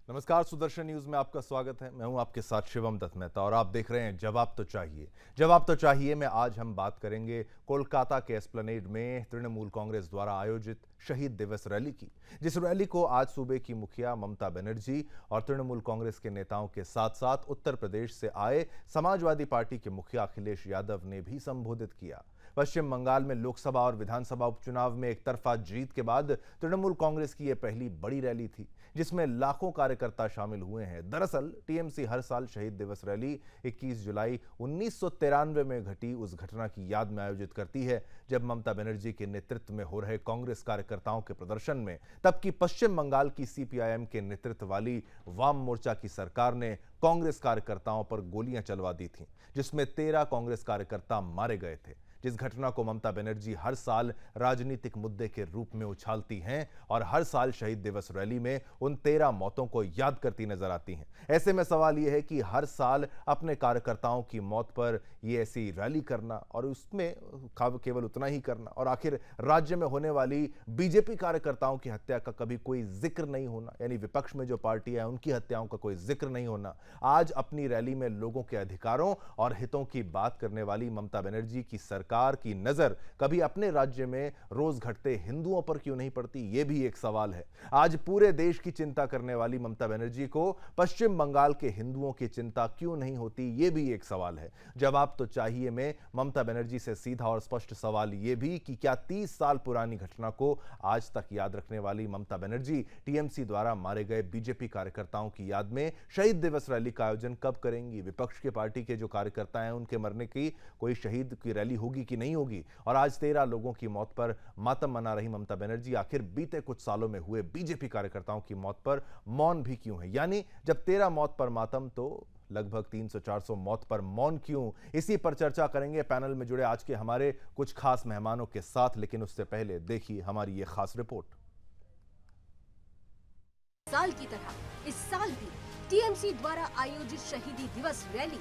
नमस्कार, सुदर्शन न्यूज में आपका स्वागत है। मैं हूं आपके साथ शिवम दत्त मेहता और आप देख रहे हैं जवाब तो चाहिए। जवाब तो चाहिए में आज हम बात करेंगे कोलकाता के एस्प्लेनेड में तृणमूल कांग्रेस द्वारा आयोजित शहीद दिवस रैली की, जिस रैली को आज सूबे की मुखिया ममता बनर्जी और तृणमूल कांग्रेस के नेताओं के साथ साथ उत्तर प्रदेश से आए समाजवादी पार्टी के मुखिया अखिलेश यादव ने भी संबोधित किया। पश्चिम बंगाल में लोकसभा और विधानसभा उपचुनाव में एक तरफा जीत के बाद तृणमूल कांग्रेस की यह पहली बड़ी रैली थी जिसमें लाखों कार्यकर्ता शामिल हुए हैं। दरअसल टीएमसी हर साल शहीद दिवस रैली 21 जुलाई 1993 में घटी उस घटना की याद में आयोजित करती है जब ममता बनर्जी के नेतृत्व में हो रहे कांग्रेस कार्यकर्ताओं के प्रदर्शन में तब की पश्चिम बंगाल की सीपीआईएम के नेतृत्व वाली वाम मोर्चा की सरकार ने कांग्रेस कार्यकर्ताओं पर गोलियां चलवा दी थीं, जिसमें 13 कांग्रेस कार्यकर्ता मारे गए थे। जिस घटना को ममता बनर्जी हर साल राजनीतिक मुद्दे के रूप में उछालती हैं और हर साल शहीद दिवस रैली में उन 13 मौतों को याद करती नजर आती हैं। ऐसे में सवाल यह है कि हर साल अपने कार्यकर्ताओं की मौत पर ये ऐसी रैली करना और उसमें केवल उतना ही करना और आखिर राज्य में होने वाली बीजेपी कार्यकर्ताओं की हत्या का कभी कोई जिक्र नहीं होना, यानी विपक्ष में जो पार्टियां हैं उनकी हत्याओं का कोई जिक्र नहीं होना। आज अपनी रैली में लोगों के अधिकारों और हितों की बात करने वाली ममता बनर्जी की सरकार की नजर कभी अपने राज्य में रोज घटते हिंदुओं पर क्यों नहीं पड़ती, यह भी एक सवाल है। आज पूरे देश की चिंता करने वाली ममता बनर्जी को पश्चिम बंगाल के हिंदुओं की चिंता क्यों नहीं होती, यह भी एक सवाल है। जवाब तो चाहिए में ममता बनर्जी से सीधा और स्पष्ट सवाल यह भी कि क्या 30 साल पुरानी घटना को आज तक याद रखने वाली ममता बनर्जी टीएमसी द्वारा मारे गए बीजेपी कार्यकर्ताओं की याद में शहीद दिवस रैली का आयोजन कब करेंगी? विपक्ष के पार्टी के जो कार्यकर्ता हैं उनके मरने की कोई शहीद की रैली होगी कि नहीं होगी? और आज 13 लोगों की मौत पर मातम मना रही ममता बनर्जी आखिर बीते कुछ सालों में हुए बीजेपी कार्यकर्ताओं की मौत पर मौन भी क्यों है? यानी जब 13 मौत पर मातम तो लगभग 300-400 मौत पर मौन क्यों? इसी पर चर्चा करेंगे पैनल में जुड़े आज के हमारे कुछ खास मेहमानों के साथ, लेकिन उससे पहले देखिए हमारी ये खास रिपोर्ट। साल की तरह इस साल भी टीएमसी द्वारा आयोजित शहीदी दिवस रैली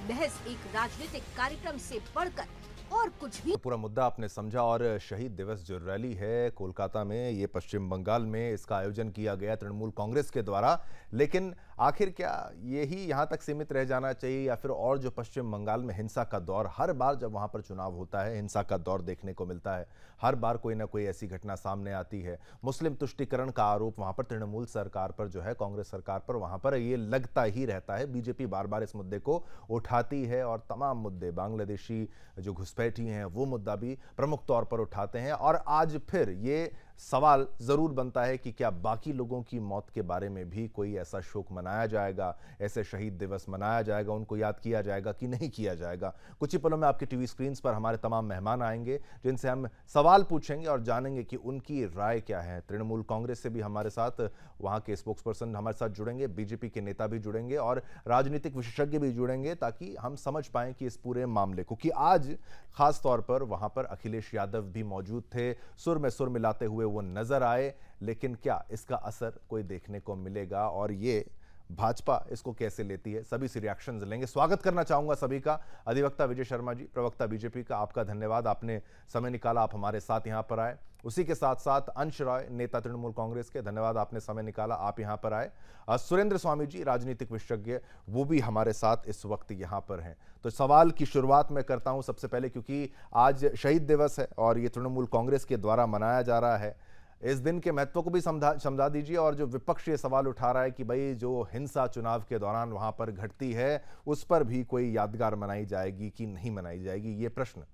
महज एक राजनीतिक कार्यक्रम से बढ़कर और कुछ भी। पूरा मुद्दा आपने समझा और शहीद दिवस जो रैली है कोलकाता में, ये पश्चिम बंगाल में इसका आयोजन किया गया तृणमूल कांग्रेस के द्वारा, लेकिन आखिर क्या यही यहाँ तक सीमित रह जाना चाहिए या फिर और जो पश्चिम बंगाल में हिंसा का दौर, हर बार जब वहाँ पर चुनाव होता है हिंसा का दौर देखने को मिलता है, हर बार कोई ना कोई ऐसी घटना सामने आती है। मुस्लिम तुष्टीकरण का आरोप वहाँ पर तृणमूल सरकार पर जो है, कांग्रेस सरकार पर, वहाँ पर ये लगता ही रहता है। बीजेपी बार बार इस मुद्दे को उठाती है और तमाम मुद्दे, बांग्लादेशी जो घुसपैठी हैं वो मुद्दा भी प्रमुख तौर पर उठाते हैं। और आज फिर ये सवाल जरूर बनता है कि क्या बाकी लोगों की मौत के बारे में भी कोई ऐसा शोक मनाया जाएगा, ऐसे शहीद दिवस मनाया जाएगा, उनको याद किया जाएगा कि नहीं किया जाएगा? कुछ ही पलों में आपके टीवी स्क्रीन पर हमारे तमाम मेहमान आएंगे जिनसे हम सवाल पूछेंगे और जानेंगे कि उनकी राय क्या है। तृणमूल कांग्रेस से भी हमारे साथ वहां के स्पोक्स पर्सन हमारे साथ जुड़ेंगे, बीजेपी के नेता भी जुड़ेंगे और राजनीतिक विशेषज्ञ भी जुड़ेंगे ताकि हम समझ पाएं कि इस पूरे मामले को, कि आज खास तौर पर वहां पर अखिलेश यादव भी मौजूद थे, सुर में सुर मिलाते हुए वो नजर आए, लेकिन क्या इसका असर कोई देखने को मिलेगा और ये भाजपा इसको कैसे लेती है? सभी से रिएक्शंस लेंगे। स्वागत करना चाहूंगा सभी का। अधिवक्ता विजय शर्मा जी, प्रवक्ता बीजेपी का, आपका धन्यवाद, आपने समय निकाला, आप हमारे साथ यहां पर आए। उसी के साथ साथ अंश रॉय, नेता तृणमूल कांग्रेस के, धन्यवाद, आपने समय निकाला, आप यहां पर आए। सुरेंद्र स्वामी जी, राजनीतिक विशेषज्ञ, वो भी हमारे साथ इस वक्त यहां पर हैं। तो सवाल की शुरुआत मैं करता हूं सबसे पहले, क्योंकि आज शहीद दिवस है और ये तृणमूल कांग्रेस के द्वारा मनाया जा रहा है। इस दिन के महत्व को भी समझा दीजिए और जो विपक्ष ये सवाल उठा रहा है कि भाई जो हिंसा चुनाव के दौरान वहां पर घटती है उस पर भी कोई यादगार मनाई जाएगी कि नहीं मनाई जाएगी, ये प्रश्न।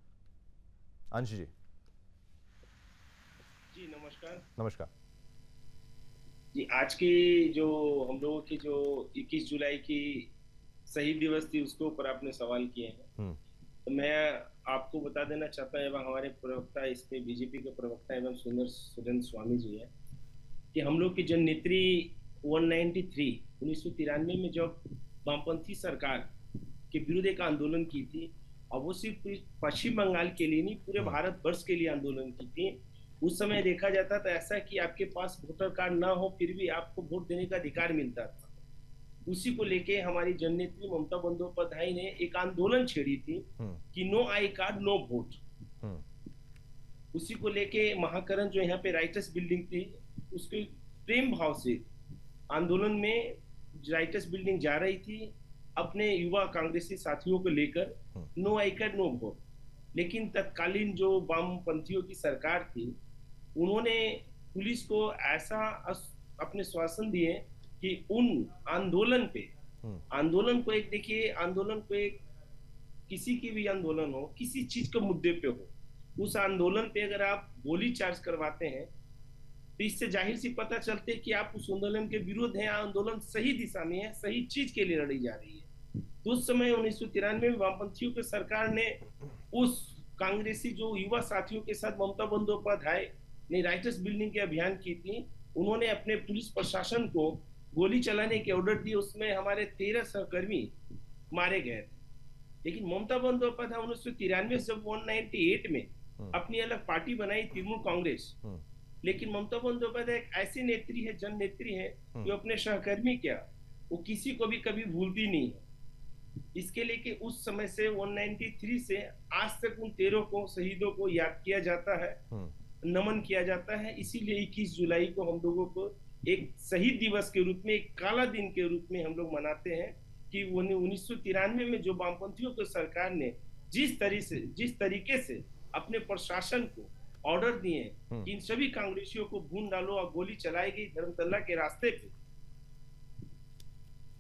अंश जी। जी नमस्कार। नमस्कार जी, आज की जो हम लोगों की जो 21 जुलाई की शहीद दिवस थी उसके ऊपर आपने सवाल किए हैं, तो मैं आपको बता देना चाहता हूँ, एवं हमारे प्रवक्ता, इस पे बीजेपी के प्रवक्ता एवं सुरेंद्र स्वामी जी है, कि हम लोग की जननेत्री 1993 में जब वामपंथी सरकार के विरुद्ध एक आंदोलन की थी, और वो सिर्फ पश्चिम बंगाल के लिए नहीं पूरे भारत वर्ष के लिए आंदोलन की थी। उस समय देखा जाता था ऐसा कि आपके पास वोटर कार्ड ना हो फिर भी आपको वोट देने का अधिकार मिलता था। उसी को लेके हमारी जननेत्री ममता बंदोपाध्याय ने एक आंदोलन छेड़ी थी कि no I card no vote. उसी को लेके महाकरण जो यहाँ पे राइटर्स बिल्डिंग थी, उसके प्रेम भाव से आंदोलन में राइटर्स बिल्डिंग जा रही थी अपने युवा कांग्रेसी साथियों को लेकर, no I card no vote. लेकिन तत्कालीन जो वामपंथियों की सरकार थी, उन्होंने पुलिस को ऐसा अपने श्वासन दिए कि उन आंदोलन पे, आंदोलन को एक देखिए, आंदोलन को एक किसी की भी आंदोलन हो, किसी चीज के मुद्दे पे हो, उस आंदोलन पे अगर आप गोली चार्ज करवाते हैं तो इससे जाहिर सी पता चलते है कि आप उस आंदोलन के विरुद्ध हैं, आंदोलन सही दिशा में है, सही चीज के लिए लड़ी जा रही है। तो उस समय 1993 में वामपंथियों की सरकार ने उस कांग्रेसी जो युवा साथियों के साथ ममता बंदोपाध्याय ने राइटर्स बिल्डिंग के अभियान की थी, उन्होंने अपने पुलिस प्रशासन को गोली चलाने के ऑर्डर दिए। उसमें हमारे 13 सहकर्मी मारे गए। लेकिन ममता बंदोपाध्याय 1993 जब 198 में अपनी अलग पार्टी बनाई, तृणमूल कांग्रेस, लेकिन ममता बंदोपाध्याय एक ऐसी नेत्री है, जन नेत्री है, जो अपने सहकर्मी क्या, वो किसी को भी कभी भूलती नहीं है। इसके लिए कि उस समय से 193 से आज तक उन 13 को शहीदों को याद किया जाता है, नमन किया जाता है। इसीलिए 21 जुलाई को हम लोगों को एक शहीद दिवस के रूप में, एक काला दिन के रूप में हम लोग मनाते हैं कि 1993 में जो वामपंथियों की सरकार ने जिस तरीके से अपने प्रशासन को ऑर्डर दिए कि इन सभी कांग्रेसियों को भून डालो और गोली चलाई गई धर्मतल्ला के रास्ते पे।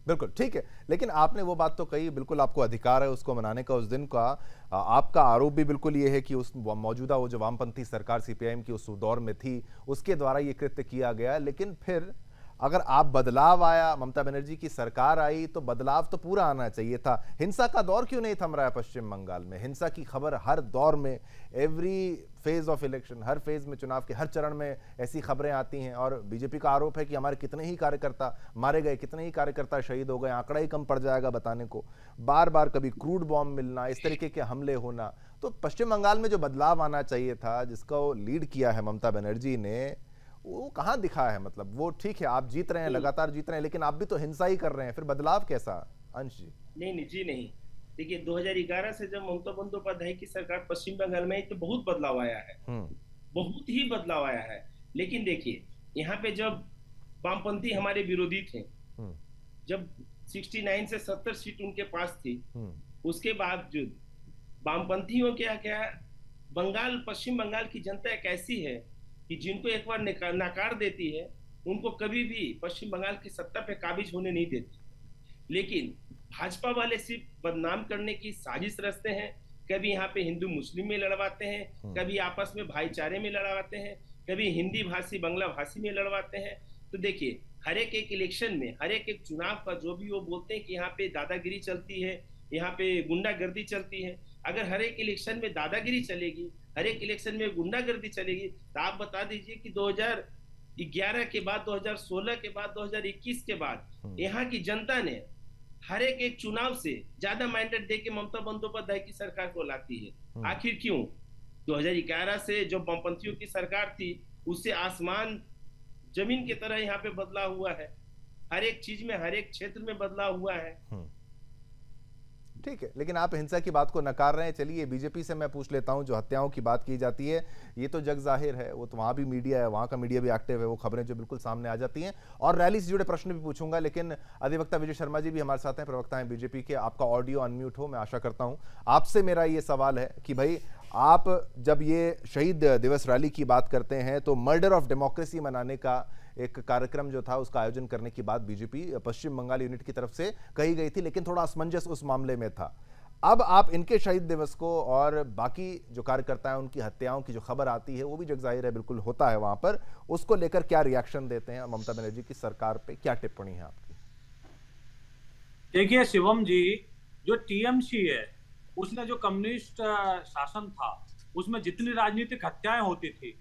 बिल्कुल ठीक है, लेकिन आपने वो बात तो कही, बिल्कुल आपको अधिकार है उसको मनाने का, उस दिन का। आपका आरोप भी बिल्कुल ये है कि उस मौजूदा वो जो वामपंथी सरकार सीपीआईएम की उस दौर में थी, उसके द्वारा ये कृत्य किया गया। लेकिन फिर अगर आप बदलाव आया, ममता बनर्जी की सरकार आई, तो बदलाव तो पूरा आना चाहिए था। हिंसा का दौर क्यों नहीं थम रहा है पश्चिम बंगाल में? हिंसा की खबर हर दौर में, every phase of election, her phase में, चुनाव के हर चरण में ऐसी खबरें आती हैं। और बीजेपी का आरोप है कि हमारे कितने ही कार्यकर्ता मारे गए, कितने ही कार्यकर्ता शहीद हो गए, आंकड़ा ही कम पड़ जाएगा बताने को। बार बार कभी क्रूड बॉम्ब मिलना, इस तरीके के हमले होना। तो पश्चिम बंगाल में जो बदलाव आना चाहिए था, जिसको लीड किया है ममता बनर्जी ने, वो कहाँ दिखा है? मतलब वो ठीक है, आप जीत रहे हैं, लगातार जीत रहे हैं, लेकिन आप भी तो हिंसा ही कर रहे हैं, फिर बदलाव कैसा? अंश जी। नहीं, देखिए 2011 से जब ममता बंदोपाध्याय की सरकार पश्चिम बंगाल में आई तो बहुत बदलाव आया है, बहुत ही बदलाव आया है। लेकिन देखिए यहाँ पे जब वामपंथी हमारे विरोधी थे, जब 69 से 70 सीट उनके पास थी, उसके बावजूद वामपंथियों क्या बंगाल, पश्चिम बंगाल की जनता एक ऐसी है कि जिनको एक बार नकार देती है, उनको कभी भी पश्चिम बंगाल की सत्ता पे काबिज होने नहीं देती। लेकिन भाजपा वाले सिर्फ बदनाम करने की साजिश रचते हैं। कभी यहाँ पे हिंदू मुस्लिम में लड़वाते हैं, कभी आपस में भाईचारे में लड़वाते हैं, कभी हिंदी भाषी बांग्ला भाषी में लड़वाते हैं। तो देखिए हर एक इलेक्शन में, हर एक चुनाव का जो भी वो बोलते हैं कि यहाँ पे दादागिरी चलती है, यहाँ पे गुंडागर्दी चलती है। अगर हर एक इलेक्शन में दादागिरी चलेगी, हर एक इलेक्शन में गुंडागर्दी चलेगी, तो आप बता दीजिए कि 2011 के बाद, 2016 के बाद, 2021 के बाद यहाँ की जनता ने हर एक चुनाव से ज्यादा मैंडेट देके ममता बंदोपाध्याय की सरकार को लाती है। आखिर क्यों? 2011 से जो वामपंथियों की सरकार थी, उससे आसमान जमीन की तरह यहाँ पे बदलाव हुआ है। हर एक चीज में, हर एक क्षेत्र में बदलाव हुआ है। ठीक है, लेकिन आप हिंसा की बात को नकार रहे हैं। चलिए बीजेपी से मैं पूछ लेता हूं, जो हत्याओं की बात की जाती है, ये तो जग जाहिर है, वो तो वहां भी मीडिया है, वहां का मीडिया भी एक्टिव है, वो खबरें जो बिल्कुल सामने आ जाती हैं। और रैली से जुड़े प्रश्न भी पूछूंगा, लेकिन अधिवक्ता विजय शर्मा जी भी हमारे साथ हैं, प्रवक्ता हैं बीजेपी के। आपका ऑडियो अनम्यूट हो, मैं आशा करता हूं। आपसे मेरा ये सवाल है कि भाई, आप जब ये शहीद दिवस रैली की बात करते हैं, तो मर्डर ऑफ डेमोक्रेसी मनाने का एक कार्यक्रम जो था, उसका आयोजन करने की बात बीजेपी पश्चिम बंगाल यूनिट की तरफ से कही गई थी, लेकिन थोड़ा असमंजस उस मामले में था। अब आप इनके शहीद दिवस को और बाकी जो कार्यकर्ता हैं उनकी हत्याओं की जो खबर आती है, वो भी जग जाहिर है बिल्कुल होता है वहां पर, उसको लेकर क्या रिएक्शन देते हैं? ममता बनर्जी की सरकार पे क्या टिप्पणी है आपकी? देखिए शिवम जी, जो टीएमसी है, उसने जो कम्युनिस्ट शासन था, उसमें जितनी राजनीतिक हत्याएं होती थी,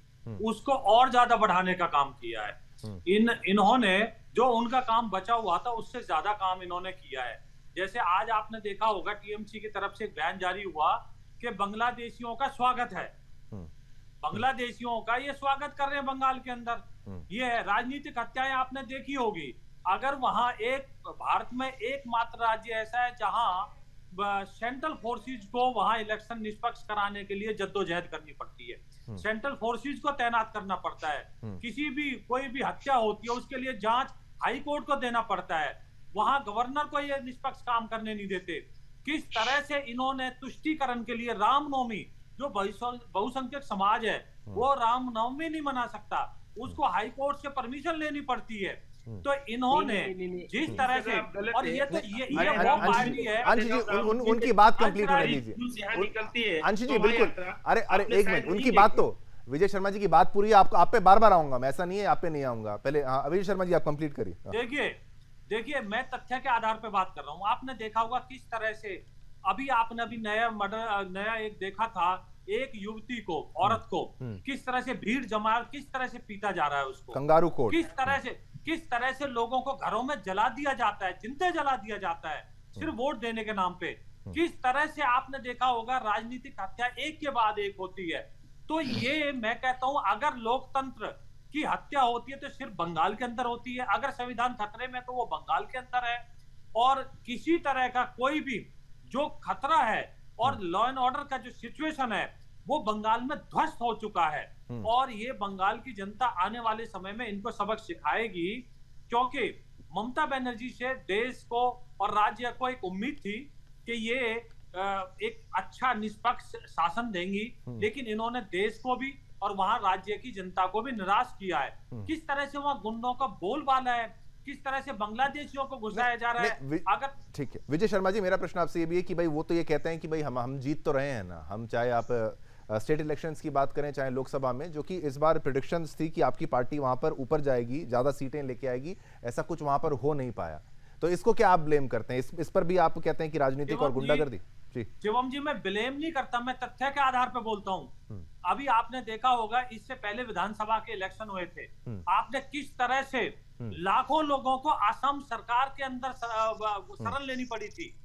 उसको और ज्यादा बढ़ाने का काम किया है। इन्होंने जो उनका काम बचा हुआ था, उससे ज्यादा काम इन्होंने किया है। जैसे आज आपने देखा होगा, टीएमसी की तरफ से एक बयान जारी हुआ कि बांग्लादेशियों का स्वागत है, बांग्लादेशियों का ये स्वागत कर रहे हैं बंगाल के अंदर। ये है राजनीतिक हत्याएं आपने देखी होगी। अगर वहां भारत में एकमात्र राज्य ऐसा है जहां सेंट्रल फोर्सेज को वहां इलेक्शन निष्पक्ष कराने के लिए जद्दोजहद करनी पड़ती है, सेंट्रल फोर्सेज को तैनात करना पड़ता है। किसी भी कोई भी हत्या होती है, उसके लिए जांच हाई कोर्ट को देना पड़ता है, वहां गवर्नर को ये निष्पक्ष काम करने नहीं देते। किस तरह से इन्होंने तुष्टीकरण के लिए रामनवमी, जो बहुसंख्यक समाज है वो रामनवमी नहीं मना सकता, उसको हाई कोर्ट से परमिशन लेनी पड़ती है। तो इन्होंने जिस तरह से, और ये तो ये वो पार्टी है। अंश जी उनकी बात कंप्लीट होने दीजिए। अंश जी बिल्कुल, अरे एक मिनट, उनकी बात तो, विजय शर्मा जी की बात पूरी है, आपको आप पे बार बार आऊंगा मैं, ऐसा नहीं है आप पे नहीं आऊंगा। पहले विजय शर्मा जी आप कंप्लीट करिए। देखिए मैं तथ्य के आधार पे बात कर रहा हूँ। आपने देखा होगा किस तरह से आपने अभी नया एक देखा था, एक युवती को, औरत को किस तरह से भीड़ जमा, किस तरह से पीटा जा रहा है उसको, कंगारू कोर्ट, किस तरह से लोगों को घरों में जला दिया जाता है, जिंदे जला दिया जाता है सिर्फ वोट देने के नाम पे। किस तरह से आपने देखा होगा राजनीतिक हत्या एक के बाद एक होती है। तो ये मैं कहता हूं, अगर लोकतंत्र की हत्या होती है तो सिर्फ बंगाल के अंदर होती है, अगर संविधान खतरे में तो वो बंगाल के अंदर है। और किसी तरह का कोई भी जो खतरा है और लॉ एंड ऑर्डर का जो सिचुएशन है वो बंगाल में ध्वस्त हो चुका है। और ये बंगाल की जनता आने वाले समय में इनको सबक सिखाएगी, क्योंकि ममता बनर्जी से देश को और राज्य को एक उम्मीद थी कि ये एक अच्छा निष्पक्ष शासन देंगी, लेकिन इन्होंने देश को भी और वहां राज्य की जनता को भी निराश किया है। किस तरह से वहां गुंडों का बोलबाला है, किस तरह से बांग्लादेशियों को घुसाया जा रहा है। अगर ठीक है विजय शर्मा जी, मेरा प्रश्न आपसे ये भी है कि भाई वो तो ये कहते हैं कि भाई हम जीत तो रहे हैं ना, हम चाहे आप स्टेट इलेक्शंस की बात करें चाहे लोकसभा में, जो कि इस बार प्रेडिक्शंस थी कि आपकी पार्टी वहां पर ऊपर जाएगी, ज्यादा सीटें लेके आएगी, ऐसा कुछ वहां पर हो नहीं पाया। तो इसको क्या आप ब्लेम करते हैं? इस पर भी आप कहते हैं कि राजनीतिक और गुंडागर्दी? जी शिवम जी, मैं ब्लेम नहीं करता, मैं तथ्य के आधार पर बोलता हूं। अभी आपने देखा होगा इससे पहले विधानसभा के इलेक्शन हुए थे, आपने किस तरह से लाखों लोगों को असम सरकार के अंदर शरण लेनी पड़ी थी।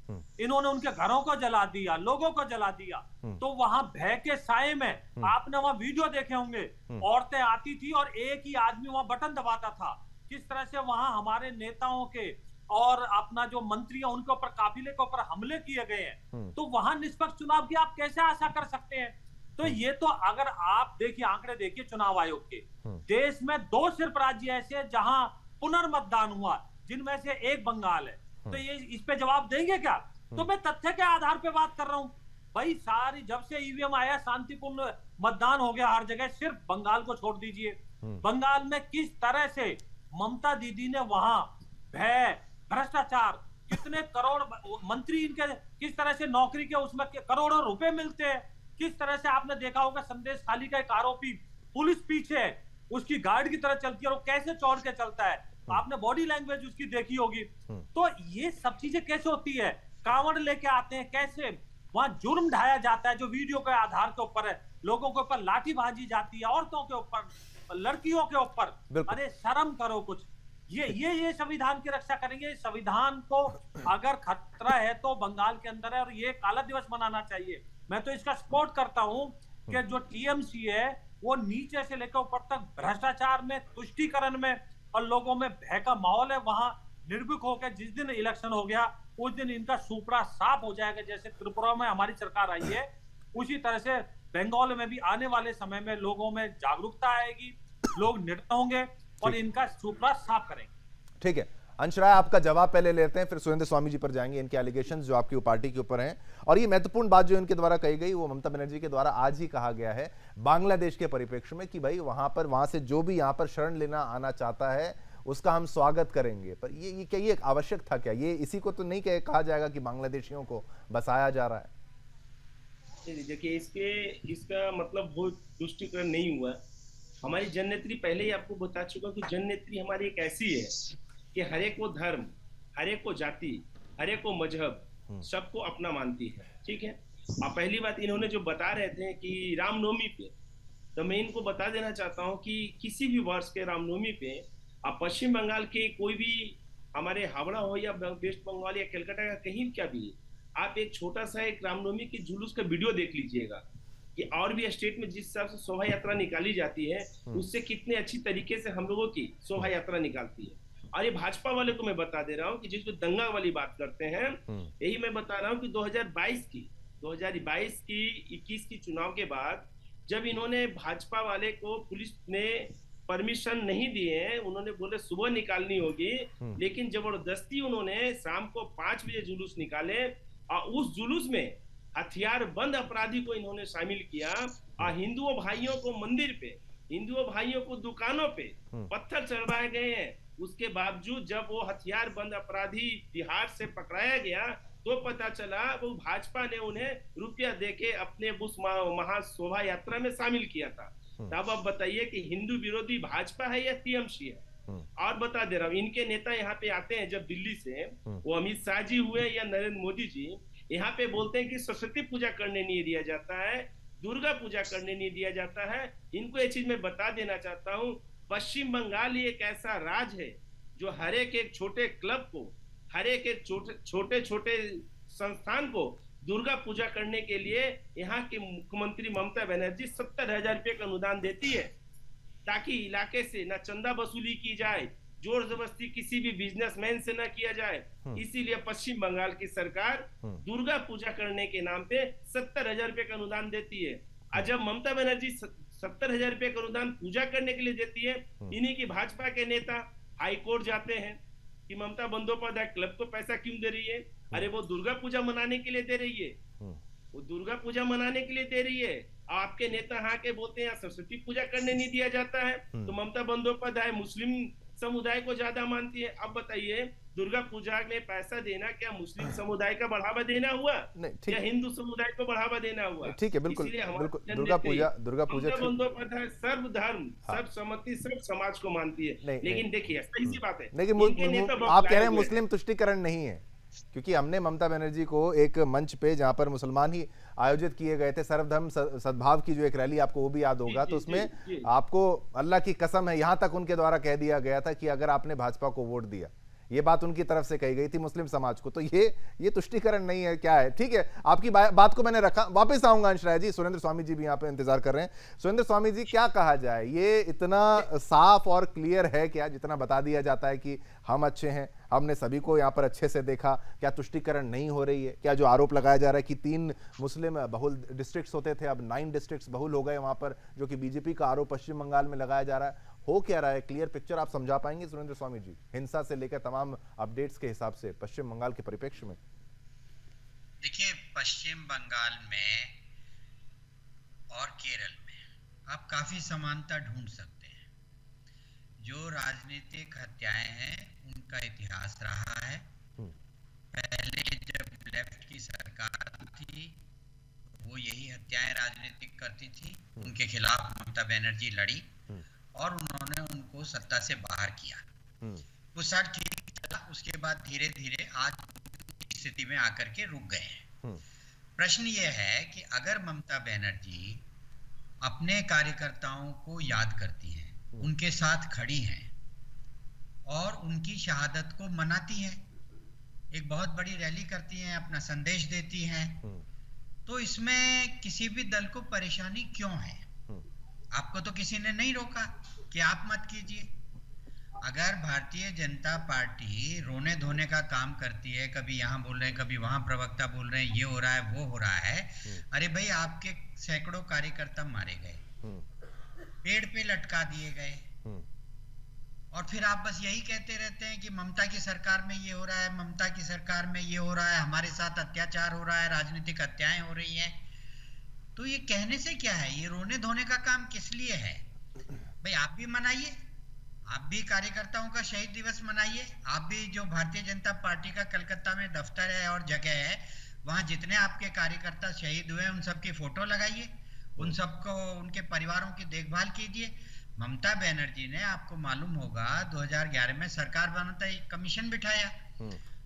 इन्होंने उनके घरों को जला दिया, लोगों को जला दिया। तो वहां भय के साए में आपने वहां वीडियो देखे होंगे, औरतें आती थी और एक ही आदमी वहां बटन दबाता था। किस तरह से वहां हमारे नेताओं के और अपना जो मंत्री है उनके ऊपर, काफिले के ऊपर हमले किए गए हैं। तो वहां निष्पक्ष चुनाव की आप कैसे आशा कर सकते हैं? तो ये तो, अगर आप देखिए आंकड़े देखिए चुनाव आयोग के, देश में 2 सिर्फ राज्य ऐसे हैं जहां पुनर्मतदान हुआ, जिनमें से एक बंगाल है। तो ये इस पे जवाब देंगे क्या? तो मैं तथ्य के आधार पे बात कर रहा हूं भाई। सारी जब से ईवीएम आया शांतिपूर्ण मतदान हो गया हर जगह, सिर्फ बंगाल को छोड़ दीजिए। बंगाल में किस तरह से ममता दीदी ने वहां भय, भ्रष्टाचार, कितने करोड़ मंत्री इनके, किस तरह से नौकरी के उसमें करोड़ों रुपए मिलते हैं। किस तरह से आपने देखा होगा संदेश खाली का एक आरोपी, पुलिस पीछे है, उसकी गार्ड की तरह चलती है और कैसे चौड़ के चलता है, आपने बॉडी लैंग्वेज उसकी देखी होगी। तो ये सब चीजें कैसे होती है? कांवड़ लेके आते हैं, कैसे वहां जुर्म ढाया जाता है जो वीडियो के आधार के ऊपर है, लोगों के ऊपर लाठी भाजी जाती है, औरतों के ऊपर, लड़कियों के ऊपर। अरे शर्म करो कुछ। ये संविधान की रक्षा करेंगे? संविधान को अगर खतरा है तो बंगाल के अंदर है, और ये काला दिवस मनाना चाहिए। मैं तो इसका सपोर्ट करता हूं कि जो टीएमसी है वो नीचे से लेकर ऊपर तक भ्रष्टाचार में, तुष्टीकरण में और लोगों में भय का माहौल है, वहां निर्भीक होकर जिस दिन इलेक्शन हो गया उस दिन इनका सुपड़ा साफ हो जाएगा। जैसे त्रिपुरा में हमारी सरकार आई है, उसी तरह से बंगाल में भी आने वाले समय में लोगों में जागरूकता आएगी, लोग निर्णय होंगे और इनका सुपड़ा साफ करेंगे। ठीक है अंश राय, आपका जवाब पहले लेते हैं, फिर सुरेंद्र स्वामी जी पर जाएंगे, इनके एलिगेशंस जो आपकी पार्टी के ऊपर हैं। और ये महत्वपूर्ण बात जो इनके द्वारा कही गई, वो ममता बनर्जी के द्वारा आज ही कहा गया है बांग्लादेश के परिप्रेक्ष्य में कि भाई वहां से जो भी यहां पर शरण लेना आना चाहता है उसका हम स्वागत करेंगे। पर ये क्या ये आवश्यक था क्या? ये इसी को तो नहीं कहा जाएगा कि बांग्लादेशियों को बसाया जा रहा है? देखिए इसका मतलब वो तुष्टीकरण नहीं हुआ। हमारी जननेत्री पहले ही आपको बता चुका कि जननेत्री हमारी एक ऐसी है कि हर एक को धर्म, हर एक को जाति, हर एक को मजहब, सबको अपना मानती है। ठीक है। अब पहली बात इन्होंने जो बता रहे थे कि रामनवमी पे, तो मैं इनको बता देना चाहता हूं कि किसी भी वर्ष के रामनवमी पे आप पश्चिम बंगाल के कोई भी, हमारे हावड़ा हो या वेस्ट बंगाल या कलकत्ता का कहीं क्या भी, आप एक छोटा सा एक रामनवमी के जुलूस का वीडियो देख लीजिएगा कि और भी स्टेट में जिस हिसाब से शोभा यात्रा निकाली जाती है उससे कितने अच्छी तरीके से हम लोगों की शोभा यात्रा निकालती है। और ये भाजपा वाले को मैं बता दे रहा हूँ कि जिसको दंगा वाली बात करते हैं, यही मैं बता रहा हूँ कि 2022 की 21 की चुनाव के बाद जब इन्होंने भाजपा वाले को पुलिस ने परमिशन नहीं दिए हैं, उन्होंने बोले सुबह निकालनी होगी, लेकिन जबरदस्ती उन्होंने शाम को 5 बजे जुलूस निकाले और उस जुलूस में हथियार बंद अपराधी को इन्होंने शामिल किया और हिंदुओं भाइयों को मंदिर पे, हिंदुओं भाइयों को दुकानों पे पत्थर चढ़वाए गए हैं। उसके बावजूद जब वो हथियार बंद अपराधी बिहार से पकड़ाया गया तो पता चला वो भाजपा ने उन्हें रुपया देके अपने उस महा शोभा यात्रा में शामिल किया था। तब अब बताइए कि हिंदू विरोधी भाजपा है या टीएमसी है। और बता दे रहा हूँ, इनके नेता यहाँ पे आते हैं जब दिल्ली से, वो अमित शाह जी हुए या नरेंद्र मोदी जी, यहाँ पे बोलते हैं कि सरस्वती पूजा करने नहीं दिया जाता है, दुर्गा पूजा करने नहीं दिया जाता है। इनको ये चीज मैं बता देना चाहता हूँ, पश्चिम बंगाल एक ऐसा राज्य है जो हर एक छोटे क्लब को, हर एक छोटे छोटे संस्थान को दुर्गा पूजा करने के लिए यहाँ की मुख्यमंत्री ममता बनर्जी 70,000 रुपए का अनुदान देती है, ताकि इलाके से न चंदा वसूली की जाए, जोर जबरदस्ती किसी भी बिजनेसमैन से न किया जाए। इसीलिए पश्चिम बंगाल की सरकार दुर्गा पूजा करने के नाम पे 70,000 रुपए का अनुदान देती है। और जब ममता बनर्जी 70,000 रुपए का अनुदान पूजा करने के लिए देती है, इन्हीं की भाजपा के नेता हाईकोर्ट जाते हैं कि ममता बंदोपाध्याय क्लब को पैसा क्यों दे रही है? अरे वो दुर्गा पूजा मनाने के लिए दे रही है, वो दुर्गा पूजा मनाने के लिए दे रही है। आपके नेता हाँ के बोलते हैं सरस्वती पूजा करने नहीं दिया जाता है, तो ममता बंदोपाध्याय मुस्लिम समुदाय को ज्यादा मानती है। अब बताइए, दुर्गा पूजा में पैसा देना क्या मुस्लिम समुदाय का बढ़ावा देना हुआ या हिंदू समुदाय को बढ़ावा देना हुआ? ठीक है, बिल्कुल बिल्कुल। दुर्गा पूजा बंदोपाध्याय सर्व धर्म, सर्व सम्मति, सर्व समाज को मानती है। लेकिन देखिए सही सी बात है, लेकिन आप कह रहे हैं मुस्लिम तुष्टिकरण नहीं है, क्योंकि हमने ममता बनर्जी को एक मंच पे जहां पर मुसलमान ही आयोजित किए गए थे, सर्वधर्म सद्भाव की जो एक रैली, आपको वो भी याद होगा, तो उसमें आपको अल्लाह की कसम है, यहां तक उनके द्वारा कह दिया गया था कि अगर आपने भाजपा को वोट दिया, ये बात उनकी तरफ से कही गई थी मुस्लिम समाज को। तो ये तुष्टिकरण नहीं है, क्या है? ठीक है, आपकी बात को मैंने रखा, वापस आऊंगा अंश राय जी। सुरेंद्र स्वामी जी भी यहाँ पे इंतजार कर रहे हैं। सुरेंद्र स्वामी जी, क्या कहा जाए, ये इतना साफ और क्लियर है क्या जितना बता दिया जाता है कि हम अच्छे हैं, हमने सभी को यहाँ पर अच्छे से देखा? क्या तुष्टिकरण नहीं हो रही है? क्या जो आरोप लगाया जा रहा है कि 3 मुस्लिम बहुल डिस्ट्रिक्ट्स होते थे, अब 9 डिस्ट्रिक्ट्स बहुल हो गए वहां पर, जो कि बीजेपी का आरोप पश्चिम बंगाल में लगाया जा रहा है, हो क्या रहा है? क्लियर पिक्चर आप समझा पाएंगे सुरेंद्र स्वामी जी, हिंसा से लेकर तमाम अपडेट्स के हिसाब से पश्चिम बंगाल के परिप्रेक्ष्य में? देखिए, पश्चिम बंगाल में और केरल में आप काफी समानता ढूंढ सकते हैं। जो राजनीतिक हत्याएं हैं उनका इतिहास रहा है। पहले जब लेफ्ट की सरकार थी, वो यही हत्याएं राजनीतिक करती थी, उनके खिलाफ ममता बनर्जी लड़ी और उन्होंने उनको सत्ता से बाहर किया। वो सब ठीक चला, उसके बाद धीरे धीरे आज की स्थिति में आकर के रुक गए हैं। प्रश्न ये है कि अगर ममता बनर्जी अपने कार्यकर्ताओं को याद करती हैं, उनके साथ खड़ी हैं और उनकी शहादत को मनाती हैं, एक बहुत बड़ी रैली करती हैं, अपना संदेश देती हैं, तो इसमें किसी भी दल को परेशानी क्यों है? आपको तो किसी ने नहीं रोका कि आप मत कीजिए। अगर भारतीय जनता पार्टी रोने धोने का काम करती है, कभी यहाँ बोल रहे हैं, कभी वहां प्रवक्ता बोल रहे हैं, ये हो रहा है, वो हो रहा है, अरे भाई आपके सैकड़ों कार्यकर्ता मारे गए, पेड़ पे लटका दिए गए, और फिर आप बस यही कहते रहते हैं कि ममता की सरकार में ये हो रहा है, ममता की सरकार में ये हो रहा है, हमारे साथ अत्याचार हो रहा है, राजनीतिक हत्याएं हो रही हैं। तो ये कहने से क्या है? ये रोने धोने का काम किस लिए है? भाई आप भी मनाइए, आप भी कार्यकर्ताओं का शहीद दिवस मनाइए, आप भी जो भारतीय जनता पार्टी का कलकत्ता में दफ्तर है और जगह है, वहां जितने आपके कार्यकर्ता शहीद हुए उन सब की फोटो लगाइए, उन सबको, उनके परिवारों की देखभाल कीजिए। ममता बनर्जी ने, आपको मालूम होगा, 2011 में सरकार बनाता एक कमीशन बिठाया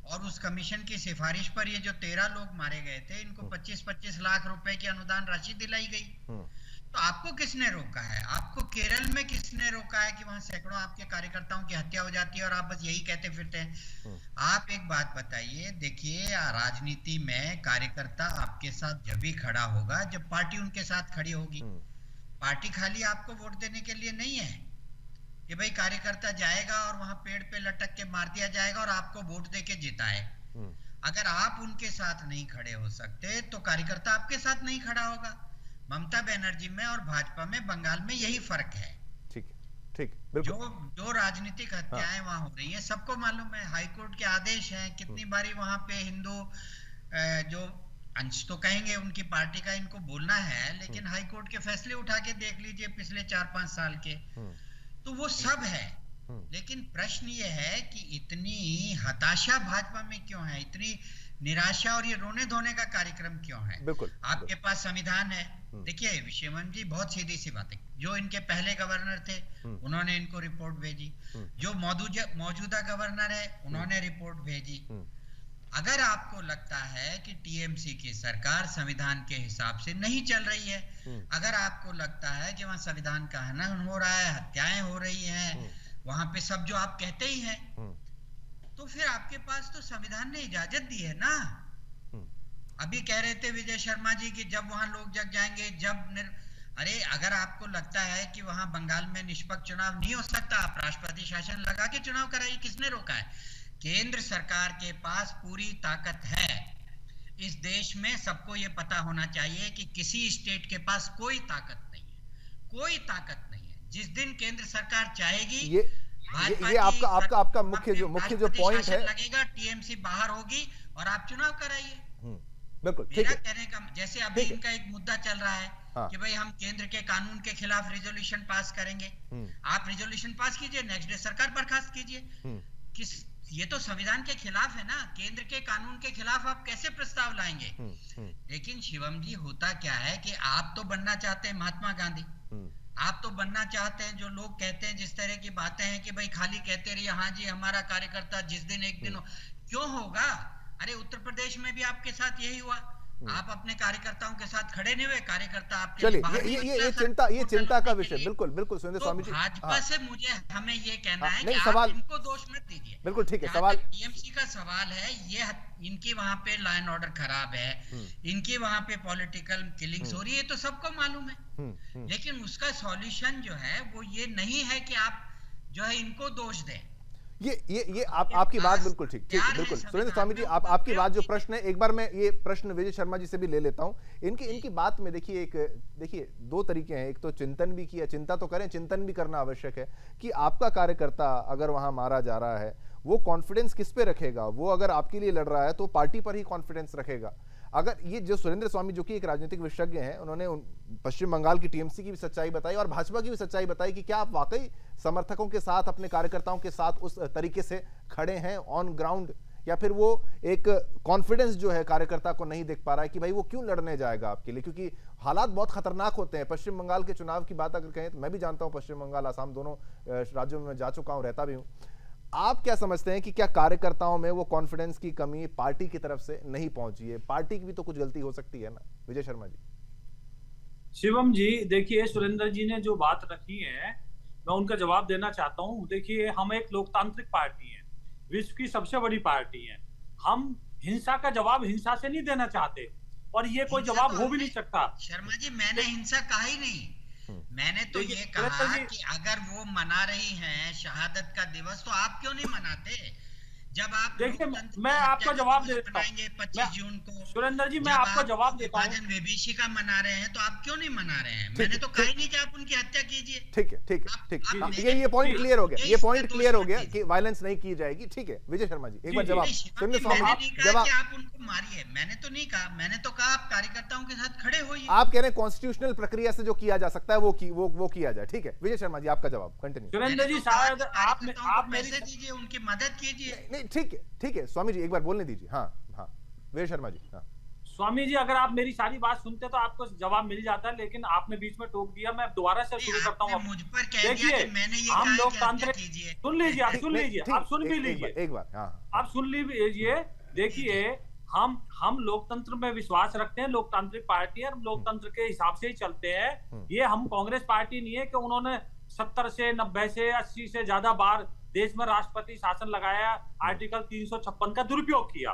और उस कमीशन की सिफारिश पर ये जो 13 लोग मारे गए थे, इनको 25-25 लाख रुपए की अनुदान राशि दिलाई गई। तो आपको किसने रोका है? आपको केरल में किसने रोका है कि वहां सैकड़ों आपके कार्यकर्ताओं की हत्या हो जाती है और आप बस यही कहते फिरते हैं? आप एक बात बताइए, देखिए राजनीति में कार्यकर्ता आपके साथ जब भी खड़ा होगा जब पार्टी उनके साथ खड़ी होगी। पार्टी खाली आपको वोट देने के लिए नहीं है कि भाई कार्यकर्ता जाएगा और वहां पेड़ पे लटक के मार दिया जाएगा और आपको वोट देके जिताए। अगर आप उनके साथ नहीं खड़े हो सकते तो कार्यकर्ता आपके साथ नहीं खड़ा होगा। ममता बनर्जी में और भाजपा में, बंगाल में यही फर्क है। ठीक ठीक, बिल्कुल। जो राजनीतिक हत्याएं वहां हो रही हैं, सबको मालूम है। हाईकोर्ट के आदेश हैं, कितनी बारी वहां पे हिंदू जो अंश तो कहेंगे उनकी पार्टी का इनको बोलना है, लेकिन हाईकोर्ट के फैसले उठा के देख लीजिए पिछले 4-5 साल के, तो वो सब है। लेकिन प्रश्न ये है कि इतनी हताशा भाजपा में क्यों है, इतनी निराशा और ये रोने धोने का कार्यक्रम क्यों है? बिल्कुल, आपके पास संविधान है। देखिए शिवम जी, बहुत सीधी सी बात है। जो इनके पहले गवर्नर थे उन्होंने इनको रिपोर्ट भेजी, जो मौजूदा गवर्नर है उन्होंने रिपोर्ट भेजी। अगर आपको लगता है कि टीएमसी की सरकार संविधान के हिसाब से नहीं चल रही है, अगर आपको लगता है कि वहां संविधान का हनन हो रहा है, हत्याएं हो रही हैं, वहां पे सब जो आप कहते ही हैं, तो फिर आपके पास तो संविधान ने इजाजत दी है ना। अभी कह रहे थे विजय शर्मा जी कि जब वहां लोग जग जाएंगे, अरे अगर आपको लगता है कि वहां बंगाल में निष्पक्ष चुनाव नहीं हो सकता, आप राष्ट्रपति शासन लगा के चुनाव कराइए, किसने रोका है? केंद्र सरकार के पास पूरी ताकत है। इस देश में सबको ये पता होना चाहिए कि किसी स्टेट के पास कोई ताकत नहीं है, कोई ताकत नहीं है। जिस दिन केंद्र सरकार चाहेगी, ये आपका मुख्य जो पॉइंट है, लगेगा टीएमसी बाहर होगी और आप चुनाव कराइए। बिल्कुल, मेरा कहने का जैसे अभी इनका एक मुद्दा चल रहा है कि भाई हम केंद्र के कानून के खिलाफ रिजोल्यूशन पास करेंगे। आप रिजोल्यूशन पास कीजिए, नेक्स्ट डे सरकार बर्खास्त कीजिए। ये तो संविधान के खिलाफ है ना, केंद्र के कानून के खिलाफ आप कैसे प्रस्ताव लाएंगे? लेकिन शिवम जी, होता क्या है कि आप तो बनना चाहते हैं महात्मा गांधी, आप तो बनना चाहते हैं जो लोग कहते हैं, जिस तरह की बातें हैं कि भाई खाली कहते रहिए हाँ जी हमारा कार्यकर्ता जिस दिन एक दिन क्यों होगा? अरे उत्तर प्रदेश में भी आपके साथ यही हुआ, आप अपने कार्यकर्ताओं के साथ खड़े नहीं हुए, कार्यकर्ता आपके चलिए ये चिंता का विषय, बिल्कुल सुरेंद्र स्वामी जी। भाजपा से हमें ये कहना है कि सवाल, आप इनको दोष मत दीजिए। बिल्कुल ठीक है। सवाल टीएमसी का सवाल है, ये इनकी वहां पे लॉ एंड ऑर्डर खराब है, इनकी वहां पे पॉलिटिकल किलिंग्स हो रही है, तो सबको मालूम है। लेकिन उसका सॉल्यूशन जो है वो ये नहीं है कि आप जो है इनको दोष दें। ये आपकी बात बिल्कुल ठीक, बिल्कुल सुरेंद्र स्वामी जी, आपकी बात जो प्रश्न है, एक बार मैं ये प्रश्न विजय शर्मा जी से भी ले लेता हूं। इनकी बात में देखिए दो तरीके हैं। एक तो चिंतन भी किया, चिंता तो करें, चिंतन भी करना आवश्यक है कि आपका कार्यकर्ता अगर वहां मारा जा रहा है, वो कॉन्फिडेंस किस पे रखेगा? वो अगर आपके लिए लड़ रहा है तो पार्टी पर ही कॉन्फिडेंस रखेगा। अगर ये जो सुरेंद्र स्वामी जो कि एक राजनीतिक विशेषज्ञ हैं, उन्होंने पश्चिम बंगाल की टीएमसी की भी सच्चाई बताई और भाजपा की भी सच्चाई बताई कि क्या आप वाकई समर्थकों के साथ, अपने कार्यकर्ताओं के साथ उस तरीके से खड़े हैं ऑन ग्राउंड, या फिर वो एक कॉन्फिडेंस जो है कार्यकर्ता को नहीं देख पा रहा है कि भाई वो क्यों लड़ने जाएगा आपके लिए? क्योंकि हालात बहुत खतरनाक होते हैं। पश्चिम बंगाल के चुनाव की बात अगर कहें तो मैं भी जानता हूं, पश्चिम बंगाल आसाम दोनों राज्यों में जा चुका हूं, रहता भी हूं। आप क्या समझते हैं कि क्या कार्यकर्ताओं में वो कॉन्फिडेंस की कमी पार्टी की तरफ से नहीं पहुंची है? पार्टी की भी तो कुछ गलती हो सकती है ना, विजय शर्मा जी। शिवम जी, देखिए सुरेंद्र जी ने जो बात रखी है मैं उनका जवाब देना चाहता हूं। देखिए हम एक लोकतांत्रिक पार्टी हैं, विश्व की सबसे बड़ी पार्टी है। हम हिंसा का जवाब हिंसा से नहीं देना चाहते और ये कोई जवाब हो भी नहीं सकता। शर्मा जी, मैंने हिंसा कहा ही नहीं। मैंने तो ये कहा कि अगर वो मना रही हैं शहादत का दिवस, तो आप क्यों नहीं मनाते? जब आप देखिए मैं आपका जवाब देता हूं 25 जून को, सुरेंद्र जी मैं आपका जवाब देता हूं। विभीषिका मना रहे हैं तो आप क्यों नहीं मना रहे हैं? मैंने तो कहा ही नहीं कि आप उनकी हत्या कीजिए। ठीक है, ये पॉइंट क्लियर हो गया, ये पॉइंट क्लियर हो गया कि वायलेंस नहीं की जाएगी। ठीक है विजय शर्मा जी, एक बार जवाब जवाब आप उनको मारिए, मैंने तो नहीं कहा। मैंने तो कहा आप कार्यकर्ताओं के साथ खड़े होइए। आप कह रहे हैं कॉन्स्टिट्यूशनल प्रक्रिया से जो किया जा सकता है वो किया जाए। ठीक है विजय शर्मा जी, आपका जवाब कंटिन्यू। सुरेंद्र जी शायद आप पैसे दीजिए, उनकी मदद कीजिए। नहीं ठीक है स्वामी जी, एक बार बोलने दीजिए। हाँ विजय शर्मा जी। हाँ स्वामी जी, अगर आप मेरी सारी बात सुनते तो आपको जवाब मिल जाता, लेकिन आपने बीच में टोक दिया। मैं दोबारा से शुरू करता हूँ। मुझ पर कह दिया कि मैंने ये हम कहा लोकतांत्रिक, सुन लीजिए आप सुन भी लीजिए एक बार। हाँ आप सुन लीजिए। देखिए हम लोकतंत्र में विश्वास रखते हैं, लोकतांत्रिक पार्टी है, लोकतंत्र के हिसाब से ही चलते हैं। ये हम कांग्रेस पार्टी नहीं है कि उन्होंने 70 से 90 से 80 से ज्यादा बार देश में राष्ट्रपति शासन लगाया, आर्टिकल 356 का दुरुपयोग किया।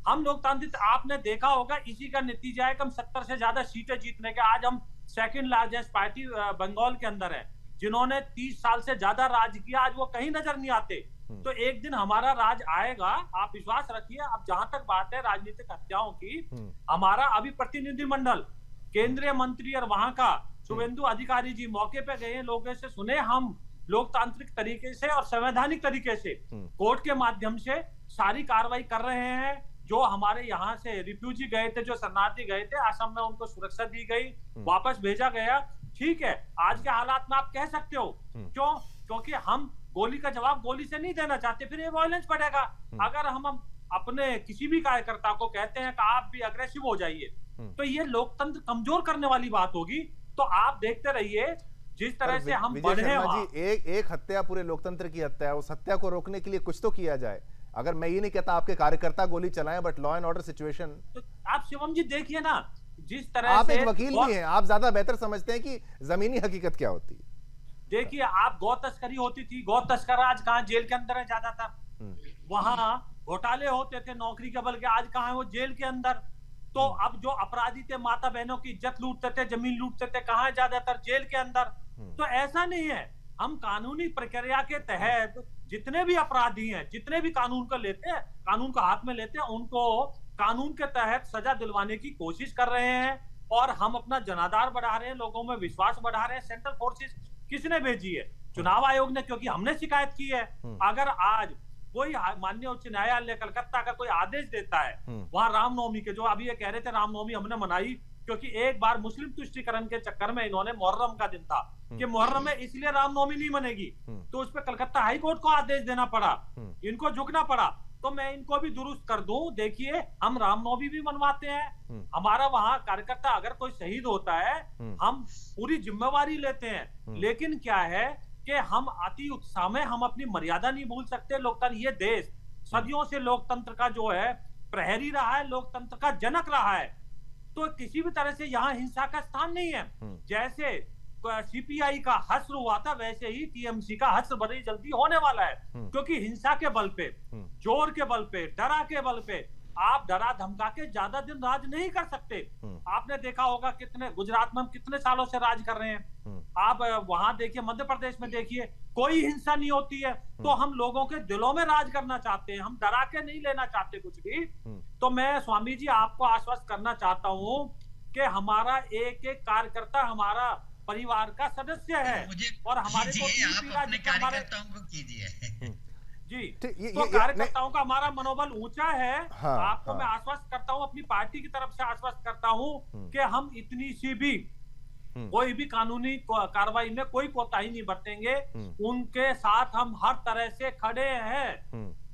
हम लोकतांत्रिक, आपने देखा होगा इसी का नतीजा है कि हम 70 से ज्यादा सीटें जीतने के आज हम सेकंड लार्जेस्ट पार्टी बंगाल के अंदर है। जिन्होंने 30 साल से ज्यादा राज किया, आज वो कहीं नजर नहीं आते। तो एक दिन हमारा राज आएगा, आप विश्वास रखिए। अब जहां तक बात है राजनीतिक हत्याओं की, हमारा अभी प्रतिनिधिमंडल, केंद्रीय मंत्री और वहां का शुभेंदु अधिकारी जी मौके पे गए, लोगों से सुने हम लोकतांत्रिक तरीके से और संवैधानिक तरीके से कोर्ट के माध्यम से सारी कार्रवाई कर रहे हैं। जो हमारे यहाँ से रिफ्यूजी गए थे, जो शरणार्थी गए थे असम में, उनको सुरक्षा दी गई, वापस भेजा गया। ठीक है, आज के हालात में आप कह सकते हो, क्यों? क्योंकि हम गोली का जवाब गोली से नहीं देना चाहते, फिर ये वायलेंस बढ़ेगा। अगर हम अपने किसी भी कार्यकर्ता को कहते हैं कि आप भी अग्रेसिव हो जाइए, तो ये लोकतंत्र कमजोर करने वाली बात होगी। तो आप देखते रहिए जिस तरह से हम बढ़े हैं। एक हत्या पूरे लोकतंत्र की हत्या है, उस हत्या को रोकने के लिए कुछ तो किया जाए। अगर मैं ये नहीं कहता आपके कार्यकर्ता गोली चलाएं, but law and order situation. तो आप शिवम जी देखिए ना, जिस तरह आप से एक वकील भी हैं, आप ज्यादा बेहतर समझते हैं कि जमीनी हकीकत क्या होती है। देखिए, आप गौ तस्करी होती थी, गौ तस्कर आज कहाँ, जेल के अंदर है ज्यादातर। वहां घोटाले होते थे नौकरी के बल के, आज कहाँ है वो, जेल के अंदर। तो अब जो अपराधी थे, माता बहनों की इज्जत लूटते थे, जमीन लूटते थे, कहाँ है ज्यादातर, जेल के अंदर। तो ऐसा नहीं है, हम कानूनी प्रक्रिया के तहत जितने भी अपराधी हैं, जितने भी कानून को लेते हैं, कानून को हाथ में लेते हैं, उनको कानून के तहत सजा दिलवाने की कोशिश कर रहे हैं। और हम अपना जनाधार बढ़ा रहे हैं, लोगों में विश्वास बढ़ा रहे हैं। सेंट्रल फोर्सेस किसने भेजी है? चुनाव आयोग ने, क्योंकि हमने शिकायत की है। अगर आज कोई माननीय उच्च न्यायालय कलकत्ता का कोई आदेश देता है, वहां रामनवमी के, जो अभी ये कह रहे थे रामनवमी हमने मनाई क्योंकि एक बार मुस्लिम तुष्टीकरण के चक्कर में इन्होंने मुहर्रम का दिन था कि मुहर्रम में इसलिए रामनवमी नहीं मनेगी, तो उस पर कलकत्ता हाई कोर्ट को आदेश देना पड़ा, इनको झुकना पड़ा। तो मैं इनको भी दुरुस्त कर दूं, देखिए हम रामनवमी भी मनवाते हैं, हमारा वहां कार्यकर्ता अगर कोई शहीद होता है हम पूरी जिम्मेवारी लेते हैं। लेकिन क्या है कि हम अति उत्साह में हम अपनी मर्यादा नहीं भूल सकते। लोकतंत्र, ये देश सदियों से लोकतंत्र का जो है प्रहरी रहा है, लोकतंत्र का जनक रहा है। तो किसी भी तरह से यहाँ हिंसा का स्थान नहीं है। जैसे सीपीआई का हश्र हुआ था, वैसे ही टीएमसी का हश्र बड़ी जल्दी होने वाला है। क्योंकि हिंसा के बल पे, जोर के बल पे, डरा के बल पे आप डरा धमका के ज्यादा दिन राज नहीं कर सकते। आपने देखा होगा कितने, गुजरात में हम कितने सालों से राज कर रहे हैं। आप वहां देखिए, मध्य प्रदेश में देखिए, कोई हिंसा नहीं होती है। तो हम लोगों के दिलों में राज करना चाहते हैं, हम डरा के नहीं लेना चाहते कुछ भी। तो मैं स्वामी जी आपको आश्वस्त करना चाहता हूँ कि हमारा एक एक कार्यकर्ता हमारा परिवार का सदस्य है। और हमारे कार्यकर्ताओं को कीजिए जी, तो कार्यकर्ताओं का हमारा मनोबल ऊंचा है। आपको मैं आश्वस्त करता हूं, अपनी पार्टी की तरफ से आश्वस्त करता हूं कि हम इतनी सी भी कोई भी कानूनी कार्रवाई में कोई कोताही नहीं बरतेंगे। उनके साथ हम हर तरह से खड़े हैं,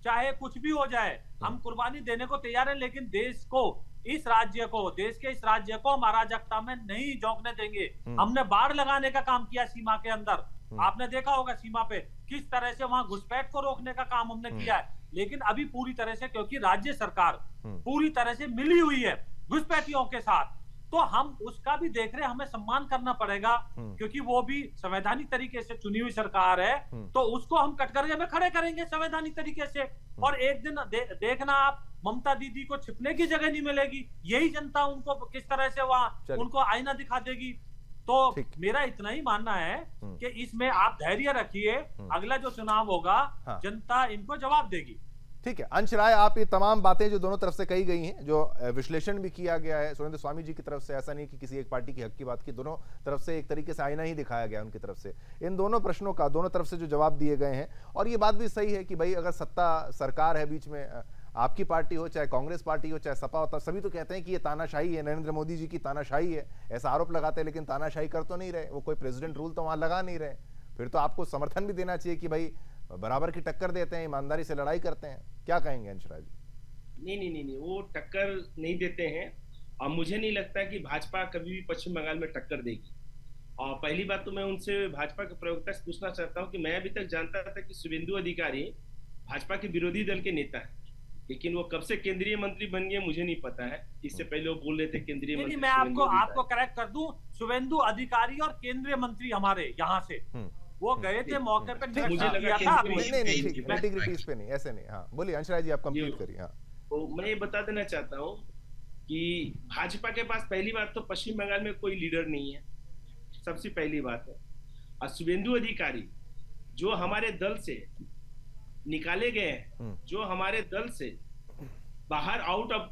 चाहे कुछ भी हो जाए। हम कुर्बानी देने को तैयार हैं, लेकिन देश को, इस राज्य को, देश के इस राज्य को हम अराजकता में नहीं झोंकने देंगे। हमने बाढ़ लगाने का काम किया सीमा के अंदर, आपने देखा होगा सीमा पे किस तरह से वहां घुसपैठ को रोकने का काम हमने किया है। लेकिन अभी पूरी तरह से, क्योंकि राज्य सरकार पूरी तरह से मिली हुई है घुसपैठियों के साथ, तो हम उसका भी देख रहे हैं, हमें सम्मान करना पड़ेगा। क्योंकि वो भी संवैधानिक तरीके से चुनी हुई सरकार है, तो उसको हम कटघरे में खड़े करेंगे संवैधानिक तरीके से। और एक दिन देखना आप, ममता दीदी को छिपने की जगह नहीं मिलेगी। यही जनता उनको किस तरह से वहां उनको आईना दिखा देगी। तो मेरा इतना ही मानना है कि इसमें आप धैर्य रखिए, अगला जो चुनाव होगा जनता इनको जवाब देगी। ठीक है अंश राय, आप ये तमाम बातें जो दोनों तरफ से कही गई हैं, जो विश्लेषण भी किया गया है सुरेंद्र स्वामी जी की तरफ से, ऐसा नहीं कि किसी एक पार्टी के हक की बात की, दोनों तरफ से एक तरीके से आईना ही दिखाया गया उनकी तरफ से। इन दोनों प्रश्नों का दोनों तरफ से जो जवाब दिए गए हैं, और ये बात भी सही है कि भाई अगर सत्ता सरकार है बीच में, आपकी पार्टी हो चाहे कांग्रेस पार्टी हो चाहे सपा होता, सभी तो कहते हैं कि ये तानाशाही है, नरेंद्र मोदी जी की तानाशाही है, ऐसा आरोप लगाते हैं। लेकिन तानाशाही कर तो नहीं रहे, वो कोई प्रेसिडेंट रूल तो वहां लगा नहीं रहे। फिर तो आपको समर्थन भी देना चाहिए कि भाई बराबर की टक्कर देते हैं, ईमानदारी से लड़ाई करते हैं। क्या कहेंगे अंशराज जी? नहीं, वो टक्कर नहीं देते हैं। और मुझे नहीं लगता कि भाजपा कभी भी पश्चिम बंगाल में टक्कर देगी। और पहली बात तो मैं उनसे, भाजपा के प्रवक्ता से पूछना चाहता हूं कि मैं अभी तक जानता था कि शुभेंदु अधिकारी भाजपा के विरोधी दल के नेता है, लेकिन वो कब से केंद्रीय मंत्री बन गए मुझे नहीं पता है। इससे पहले वो बोल रहे थे केंद्रीय मंत्री। मैं आपको करेक्ट कर दूं, शुभेंदु अधिकारी और केंद्रीय मंत्री हमारे यहाँ से वो गए थे मौके पे, मुझे लगा नेटिग्रिटीज पे नहीं, ऐसे नहीं। हाँ बोलिए अंशराज जी, आप कंप्लीट करिए। हाँ, तो मैं ये बता देना चाहता हूँ कि भाजपा के पास पहली बात तो पश्चिम बंगाल में कोई लीडर नहीं है, सबसे पहली बात है। और शुभेंदु अधिकारी जो हमारे दल से निकाले गए हैं, जो हमारे दल से बाहर आउट ऑफ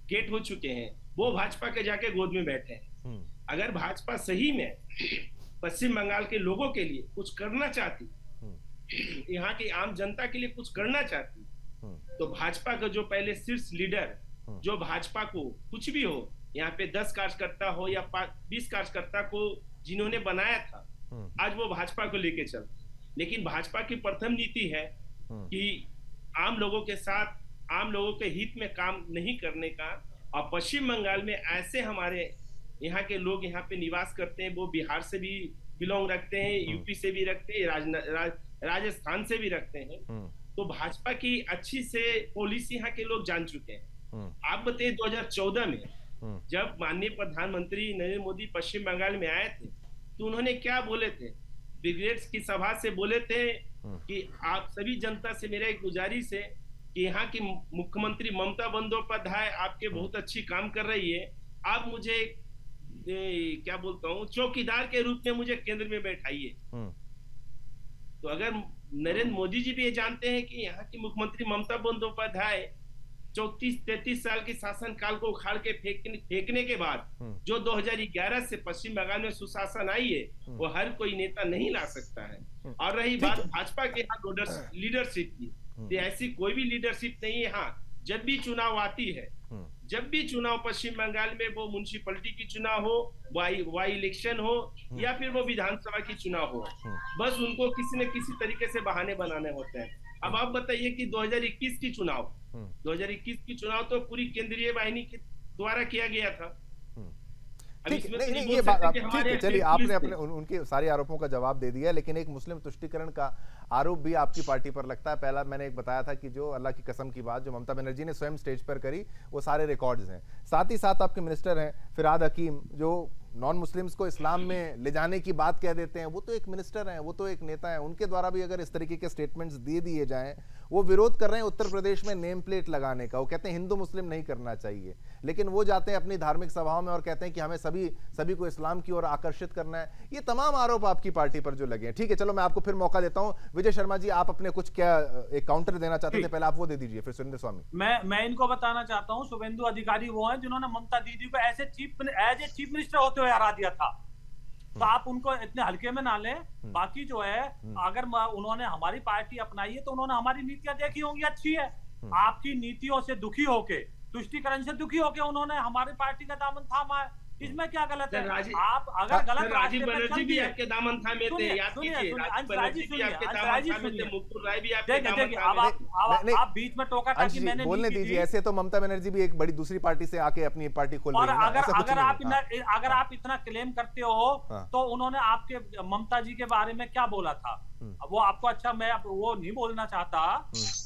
गेट हो चुके हैं, वो भाजपा के जाके गोद में बैठे हैं। अगर भाजपा सही में पश्चिम बंगाल के लोगों के लिए कुछ करना चाहती, यहाँ की आम जनता के लिए कुछ करना चाहती, तो भाजपा का जो पहले शीर्ष लीडर, जो भाजपा को कुछ भी हो, यहाँ पे 10 कार्यकर्ता हो या 20 कार्यकर्ता को जिन्होंने बनाया था, आज वो भाजपा को लेके चल। लेकिन भाजपा की प्रथम नीति है कि आम लोगों के साथ, आम लोगों के हित में काम नहीं करने का। और पश्चिम बंगाल में ऐसे हमारे यहाँ के लोग यहाँ पे निवास करते हैं, वो बिहार से भी बिलोंग रखते हैं, यूपी से भी रखते हैं, राजस्थान से भी रखते हैं। तो भाजपा की अच्छी से पॉलिसी यहाँ के लोग जान चुके हैं। आप बताइए 2014 में जब माननीय प्रधानमंत्री नरेंद्र मोदी पश्चिम बंगाल में आए थे, तो उन्होंने क्या बोले थे? ब्रिगेड्स की सभा से बोले थे कि आप सभी जनता से मेरा एक गुजारिश है कि यहाँ की मुख्यमंत्री ममता बंदोपाध्याय आपके बहुत अच्छी काम कर रही है, आप मुझे क्या बोलता हूँ, चौकीदार के रूप में मुझे केंद्र में बैठाइए। तो अगर नरेंद्र मोदी जी भी ये जानते हैं कि यहाँ की मुख्यमंत्री ममता बंदोपाध्याय 34-33 साल के शासन काल को उखाड़ के फेंकने के बाद जो 2011 से पश्चिम बंगाल में सुशासन आई है, वो हर कोई नेता नहीं ला सकता है। और रही बात भाजपा के यहाँ लीडरशिप की, तो ऐसी कोई भी लीडरशिप नहीं है। हाँ, जब भी चुनाव आती है, जब भी चुनाव पश्चिम बंगाल में, वो म्युनिसिपैलिटी की चुनाव हो, वाई इलेक्शन हो, या फिर वो विधानसभा की चुनाव हो, बस उनको किसी न किसी तरीके से बहाने बनाने होते हैं। अब आप बताइए कि 2021 की चुनाव, 2021 की चुनाव तो पूरी केंद्रीय वाहिनी के द्वारा किया गया था। ठीक नहीं, ये बात ठीक है, चलिए आपने अपने उनके सारे आरोपों का जवाब दे दिया, लेकिन एक मुस्लिम तुष्टीकरण का आरोप भी आपकी पार्टी पर लगता है। पहला मैंने एक बताया था कि जो अल्लाह की कसम की बात जो ममता बनर्जी ने स्वयं स्टेज पर करी, वो सारे रिकॉर्ड्स हैं। साथ ही साथ आपके मिनिस्टर हैं फिरहाद हकीम, जो नॉन मुस्लिम्स को इस्लाम में ले जाने की बात कह देते हैं। वो तो एक मिनिस्टर हैं, वो तो एक नेता हैं, उनके द्वारा भी अगर इस तरीके के स्टेटमेंट्स दे दिए जाएं, वो विरोध कर रहे हैं उत्तर प्रदेश में नेम प्लेट लगाने का। वो कहते हैं हिंदू मुस्लिम नहीं करना चाहिए, लेकिन वो जाते हैं अपनी धार्मिक सभाओं में और कहते हैं कि हमें सभी को इस्लाम की ओर आकर्षित करना है। ये तमाम आरोप आपकी पार्टी पर जो लगे हैं। ठीक है, चलो मैं आपको फिर मौका देता हूं। विजय शर्मा जी, आप अपने कुछ क्या एक काउंटर देना चाहते थे, पहले आप वो दे दीजिए, फिर सुरेंद्र स्वामी। मैं इनको बताना चाहता हूँ, शुभेंदु अधिकारी वो हैं जिन्होंने ममता दीदी को एज ए चीफ मिनिस्टर होते हुए हरा दिया था। तो आप उनको इतने हल्के में ना लें। बाकी जो है, अगर उन्होंने हमारी पार्टी अपनाई है तो उन्होंने हमारी नीतियां देखी होंगी, अच्छी है। आपकी नीतियों से दुखी होके, तुष्टीकरण से दुखी होके उन्होंने हमारी पार्टी का दामन थामा है। इसमें क्या गलत है? आप अगर गलत राजीव बनर्जी भी आपके दामन थामे थे, याद कीजिए, राजीव बनर्जी भी आपके दामन थामे थे, मुकुल राय भी आपके दामन थामे थे। आप बीच में टोका टाकी मैंने बोलने दीजिए। ऐसे तो ममता बनर्जी भी एक बड़ी दूसरी पार्टी से आके अपनी पार्टी खोल रही है। और अगर आप इतना क्लेम करते हो, तो उन्होंने आपके ममता जी के बारे में क्या बोला था? वो आपको अच्छा, मैं वो नहीं बोलना चाहता।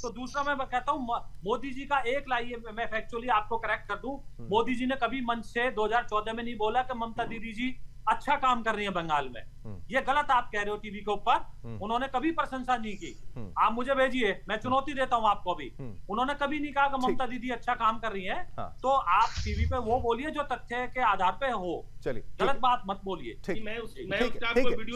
तो दूसरा मैं कहता हूँ, मोदी जी का एक लाइए, मैं फैक्चुअली आपको करेक्ट कर दूं, मोदी जी ने कभी मंच से 2014 में नहीं बोला कि ममता दीदी जी अच्छा काम कर रही है बंगाल में। ये गलत आप कह रहे हो टीवी के ऊपर। उन्होंने कभी प्रशंसा नहीं की। आप मुझे भेजिए, मैं चुनौती देता हूं आपको भी। उन्होंने कभी नहीं कहा कि ममता दीदी अच्छा काम कर रही है। तो आप टीवी पे वो बोलिए जो तथ्य के आधार पे हो। चलिए, गलत बात मत बोलिए। ठीक है,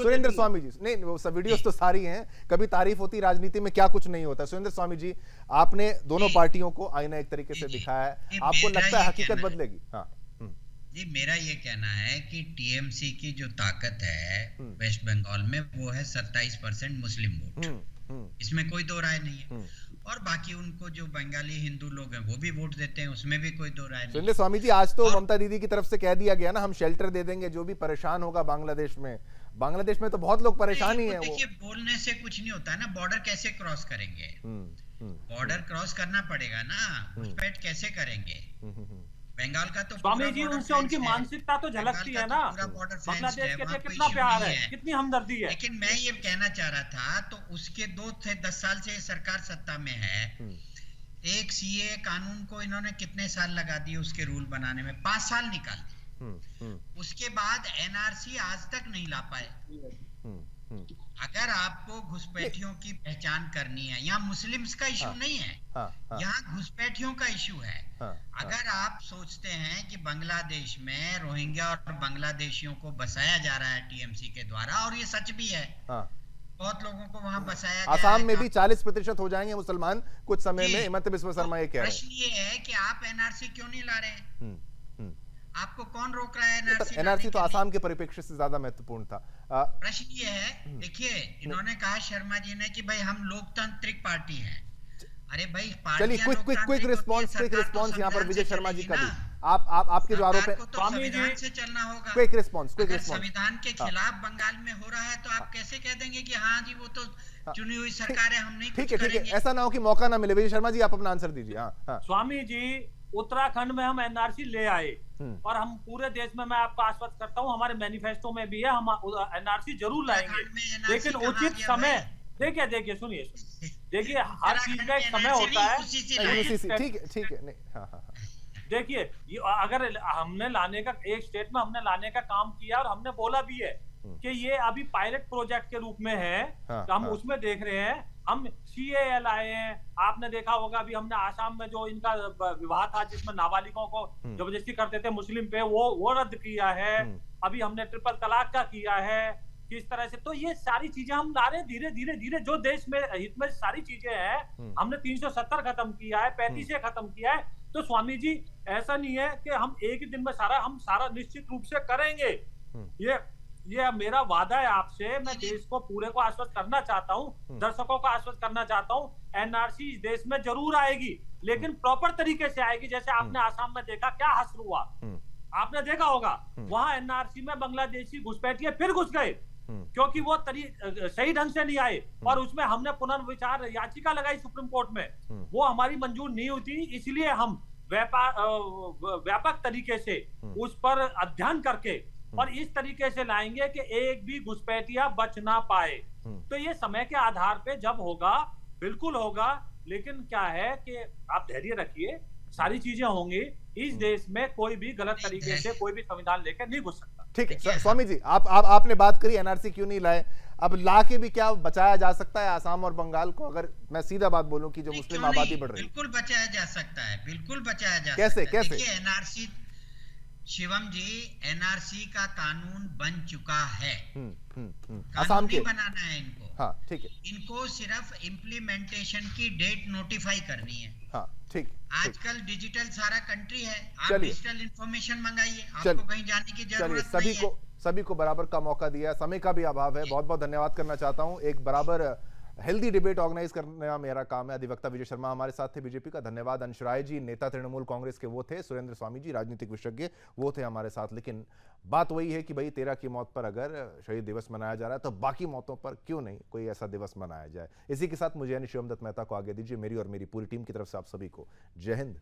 सुरेंद्र स्वामी जी, नहीं वो सब वीडियोस तो सारी हैं, कभी तारीफ होती, राजनीति में क्या कुछ नहीं होता। सुरेंद्र स्वामी जी, आपने दोनों पार्टियों को आईना एक तरीके से दिखाया है, आपको लगता है हकीकत बदलेगी? हाँ जी, मेरा ये कहना है कि टीएमसी की जो ताकत है वेस्ट बंगाल में, वो है 27% मुस्लिम वोट। इसमें कोई दो राय नहीं है। और बाकी उनको जो बंगाली हिंदू लोग हैं वो भी वोट देते हैं, उसमें भी कोई दो राय नहीं। सुनिए स्वामी जी, आज तो ममता दीदी की तरफ से कह दिया गया ना, हम शेल्टर दे देंगे जो भी परेशान होगा बांग्लादेश में। बांग्लादेश में तो बहुत लोग परेशान ही हैं। देखिए, बोलने से कुछ नहीं होता है ना। बॉर्डर कैसे क्रॉस करेंगे? बॉर्डर क्रॉस करना पड़ेगा ना, घुसपैठ कैसे करेंगे? बंगाल का तो स्वामी जी, उनसे उनकी मानसिकता तो झलकती है ना। बांग्लादेश के लिए कितना प्यार है, कितनी हमदर्दी है। लेकिन मैं ये कहना चाह रहा था, तो उसके 2 से 10 साल से सरकार सत्ता में है। एक सीए कानून को इन्होंने कितने साल लगा दिए उसके रूल बनाने में? 5 साल निकाल दिए। उसके बाद एनआरसी आज तक नहीं ला पाए। अगर आपको घुसपैठियों की पहचान करनी है, यहाँ मुस्लिम्स का इशू नहीं है, यहाँ घुसपैठियों का इशू है। अगर आप सोचते हैं कि बांग्लादेश में रोहिंग्या और बांग्लादेशियों को बसाया जा रहा है टीएमसी के द्वारा, और ये सच भी है, बहुत लोगों को वहां बसाया गया है। आसाम में भी 40% हो जाएंगे मुसलमान कुछ समय में। हिमंत बिस्वा शर्मा ये कह रहे हैं। प्रश्न ये है कि आप एनआरसी क्यों नहीं ला रहे हैं? आपको कौन रोक रहा है एनआरसी? एनआरसी तो आसाम के परिप्रेक्ष्य से ज्यादा महत्वपूर्ण था। प्रश्न ये है, देखिए इन्होंने कहा शर्मा जी ने कि भाई हम लोकतांत्रिक पार्टी हैं। अरे भाई चलिए क्विक रिस्पॉन्स यहाँ पर विजय शर्मा जी का भी। आपके जो आरोप है, संविधान से चलना होगा। Quick response. संविधान के खिलाफ बंगाल में हो रहा है तो आप कैसे कह देंगे कि हाँ जी वो तो चुनी हुई सरकार है, हम नहीं कुछ करेंगे। ठीक है, ऐसा ना हो कि मौका ना मिले। विजय शर्मा जी आप अपना आंसर दीजिए। हाँ स्वामी जी, उत्तराखंड में हम एनआरसी ले आए और हम पूरे देश में, मैं आपको आश्वस्त करता हूँ, हमारे मैनिफेस्टो में भी है, हम एनआरसी जरूर लाएंगे, लेकिन उचित समय। देखिए सुनिए, देखिए हर चीज का एक समय होता है। ठीक है। हाँ। देखिए अगर हमने लाने का, एक स्टेट में हमने लाने का काम किया और हमने बोला भी है कि ये अभी पायलट प्रोजेक्ट के रूप में है, तो हम उसमें देख रहे हैं। हम CAA लाए हैं, आपने देखा होगा अभी हमने आसाम में जो इनका विवाह था जिसमें नाबालिगों को जबरदस्ती करते थे मुस्लिम पे, वो रद्द किया है। अभी हमने ट्रिपल तलाक का किया है। किस तरह से, तो ये सारी चीजें हम ला रहे हैं धीरे धीरे जो देश में हित में सारी चीजें हैं। हमने 370 खत्म किया है, 35 खत्म किया है। तो स्वामी जी ऐसा नहीं है कि हम एक ही दिन में हम सारा निश्चित रूप से करेंगे। ये मेरा वादा है आपसे। मैं देश को पूरे को आश्वस्त करना चाहता हूँ, दर्शकों को आश्वस्त करना चाहता हूँ, एनआरसी इस देश में जरूर आएगी, लेकिन प्रॉपर तरीके से आएगी। जैसे आपने आसाम में देखा क्या हश्र हुआ, आपने देखा होगा वहां एनआरसी में बांग्लादेशी घुसपैठिए फिर घुस गए, क्योंकि वो सही ढंग से नहीं आए। और उसमें हमने पुनर्विचार याचिका लगाई सुप्रीम कोर्ट में, वो हमारी मंजूर नहीं हुई। इसलिए हम व्यापक तरीके से उस पर अध्ययन करके और इस तरीके से लाएंगे कि एक भी घुसपैठिया बच ना पाए। तो ये समय के आधार पे जब होगा बिल्कुल होगा, लेकिन क्या है कि आप धैर्य रखिए, सारी चीजें होंगी। इस देश में कोई भी गलत तरीके से कोई भी संविधान लेकर नहीं घुस सकता। ठीक है स्वामी जी, आपने बात करी एनआरसी क्यों नहीं लाए, अब ला के भी क्या बचाया जा सकता है आसाम और बंगाल को? अगर मैं सीधा बात बोलूं कि जो मुस्लिम आबादी बढ़ रही है, बिल्कुल बचाया जा सकता है, बिल्कुल बचाया जा कैसे सकता है। कैसे? देखिए एनआरसी, शिवम जी, एनआरसी का कानून बन चुका है। आसाम के बनाना है इनको। हाँ ठीक है, इनको सिर्फ इम्प्लीमेंटेशन की डेट नोटिफाई करनी है। हाँ ठीक। आजकल डिजिटल सारा कंट्री है, आप चलिए, डिजिटल इंफॉर्मेशन मंगाइए, आपको कहीं जाने की जरूरत नहीं है। सभी को बराबर का मौका दिया, समय का भी अभाव है। बहुत बहुत धन्यवाद करना चाहता हूं। एक बराबर हेल्दी डिबेट ऑर्गेनाइज करना मेरा काम है। अधिवक्ता विजय शर्मा हमारे साथ थे बीजेपी का, धन्यवाद। अंश राय जी नेता तृणमूल कांग्रेस के वो थे, सुरेंद्र स्वामी जी राजनीतिक विशेषज्ञ वो थे हमारे साथ। लेकिन बात वही है कि भाई 13 की मौत पर अगर शहीद दिवस मनाया जा रहा है तो बाकी मौतों पर क्यों नहीं कोई ऐसा दिवस मनाया जाए। इसी के साथ मुझे यानी शिवम दत्त मेहता को आगे दीजिए। मेरी और मेरी पूरी टीम की तरफ से आप सभी को जय हिंद।